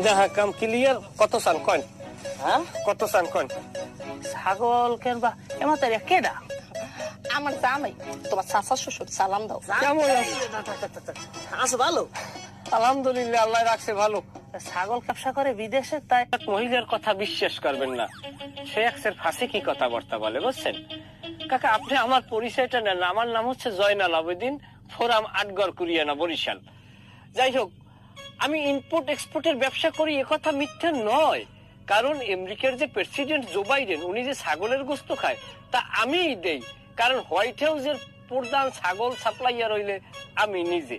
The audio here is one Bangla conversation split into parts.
যাহা কাম ক্লিয়ার। কত চান কন? হ্যাঁ, কত চান কন? ছাগল কেনবা এমন তাই কেডা? আমার জামাই, তোমার চাচা শ্বশুর, সালাম দাও। কেমন আছো ভালো? আলহামদুলিল্লাহ, আল্লাহ রাখছে ভালো। ছাগল ব্যবসা করে বিদেশে, তাই এক মহিলার কথা বিশ্বাস করবেন না, সে একসের ফাঁসি কি কথাবার্তা বলে বুঝছেন কাকা। আপনি আমার পরিচয়টা নেন। আমার নাম হচ্ছে জয়নাল আবেদিন, ফোরাম আটগড় কুরিয়ানা, বরিশাল। যাই হোক, আমি ইম্পোর্ট এক্সপোর্টের ব্যবসা করি, একথা মিথ্যা নয়। কারণ আমেরিকার যে প্রেসিডেন্ট জো বাইডেন, উনি যে ছাগলের গোস্ত খায় তা আমিই দেই। কারণ হোয়াইট হাউসের প্রধান ছাগল সাপ্লাইয়ার হইলে আমি নিজে।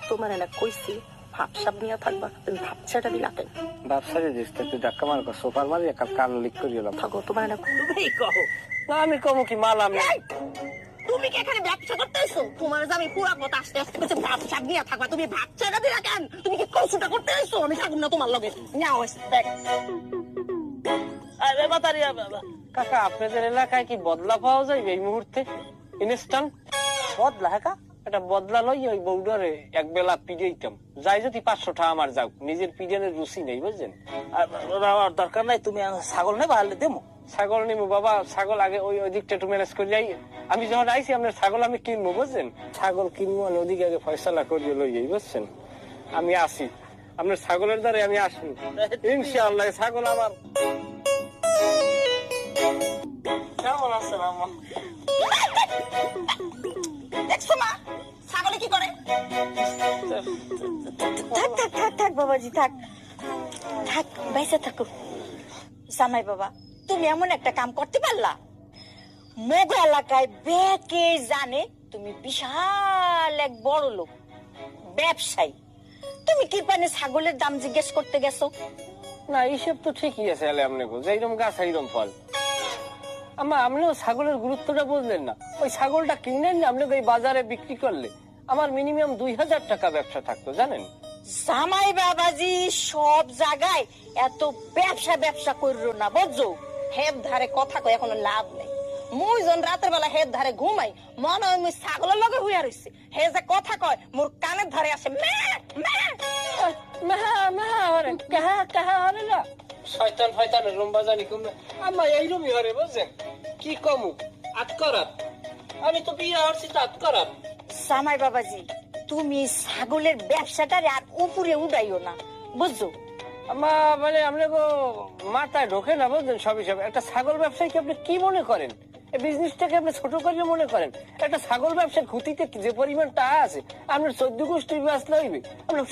তোমার না কইছি ভাবসাব নিয়ে থাকবা, তুমি ভাবছাটা দিলা কেন? ব্যবসায় দিচ্ছে তুই ধাক্কা মার সোফার মারি একা কান লিক করি এলাম। থাকো, তোমার না তুমি কহো না আমি কমো কি মাল আমি। তুমি কি এখানে ব্যবসা করতেছো? তোমার আমি পুরা কথা আসতে আসতে বলছে ভাবসাব নিয়ে থাকবা, তুমি ভাবছাটা দিলা কেন? তুমি কি কৌশুটা করতে আসছো? আমি থাকুন না তোমার লগে। নাও দেখ আরে বাতারিয়া বাবা। কাকা আপনাদের এলাকায় কি বদলা পাওয়া যায় এই মুহূর্তে? ইনস্ট্যান্ট বদলা হ্যাঁ? একটা বদলা লই, ওই বউডারে এক বেলা পিড়াইতাম। যাই যদি 500 টাকা আমার যাও, নিজের পিড়ানের রুচি নেই বুঝছেন। আর দরকার নাই, তুমি ছাগল নেই বাড়লে দেবো। ছাগল নিবো বাবা, ছাগল আগে ওই দিকটা একটু ম্যানেজ করে যাই। আমি যখন আইছি আপনার ছাগল আমি কিনবো বুঝছেন। ছাগল কিনবো আমি ওদিকে আগে ফয়সালা করিয়ে লই যাই বুঝছেন। আমি আসি আপনার ছাগলের দ্বারে, আমি আসি ইনশাআল্লাহ। ছাগল আমার কেমন আছেন আমার? দেখছো মা ছাগলে কি করে? থাক থাক থাক থাক বাবাজি, থাক থাক, বাইসা থাকো। জামাই বাবা, তুমি এমন একটা কাম করতে পারলা, মোগ এলাকায় বেকে জানে তুমি বিশাল এক বড় লোক ব্যবসায়ী। তুমি কি পানে ছাগলের দাম জিজ্ঞেস করতে গেছো? না এইসব তো ঠিকই আছে, আলে আপনি যেরকম গাছ এইরকম ফল। আমার আপনিও ছাগলের গুরুত্বটা বুঝলেন না। ওই ছাগলটা কিনলেন না, আপনি ওই বাজারে বিক্রি করলে আমার মিনিমাম 2000 টাকা ব্যবসা থাকতো জানেন। জামাই বাবাজি, সব জায়গায় এত ব্যবসা ব্যবসা করলো না বুঝছো। হেব ধারে কথা কয় এখন লাভ নেই। মুই জন রাতের বেলা হেব ধারে ঘুমাই, মনে হয় মুই ছাগলের লগে হুইয়া রইছি। হে যে কথা কয় মোর কানের ধারে আসে মে মে শয়তান ফয়তানের লম্বা জানি কমে আমার এইরকমই হরে বুঝছেন। কি কমু আটকরাত, আমি তো বিয়ে হচ্ছি তো আটকরাত। জামাই বাবাজি, তুমি ছাগলের ব্যবসাটারে আর উপরে উড়াইও না বুঝছো। আমার মানে আপনাকে মাথায় ঢোকে না বুঝলেন। সবই সব একটা ছাগল ব্যবসায়ীকে আপনি কি মনে করেন? এই বিজনেসটাকে আপনি ছোট করে মনে করেন? একটা ছাগল ব্যবসার ক্ষতিতে যে পরিমাণ টাকা আছে আপনার 14 গোষ্ঠীর ব্যবস্থা হইবে। আপনার